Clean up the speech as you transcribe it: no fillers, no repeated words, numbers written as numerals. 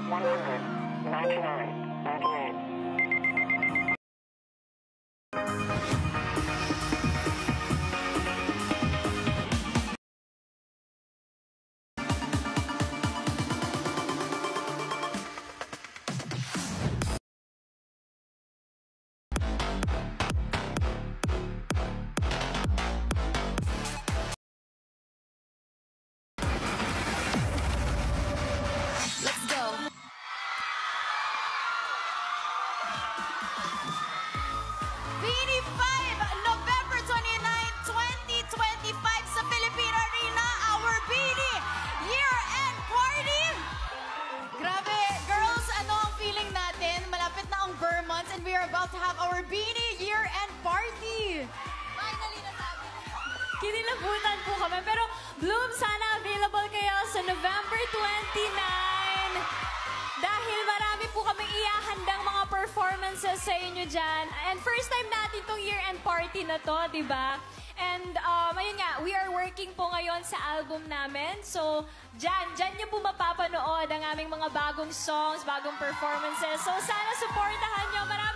100, 99, 98. Beanie 5, November 29, 2025 sa Philippine Arena, our Beanie Year-End Party! Grabe, girls, ano ang feeling natin? Malapit na ang Vermonts and we are about to have our Beanie Year-End Party! Finally na natin. Kinilabutan po kami. Pero, Bloom, sana available kayo sa November 29. Dahil marami po kaming ihahandang mga performances sa inyo dyan. And first time natin itong year-end party na to, di ba? And ayun nga, we are working po ngayon sa album namin. So, dyan nyo po mapapanood ang aming mga bagong songs, bagong performances. So, sana supportahan nyo. Marami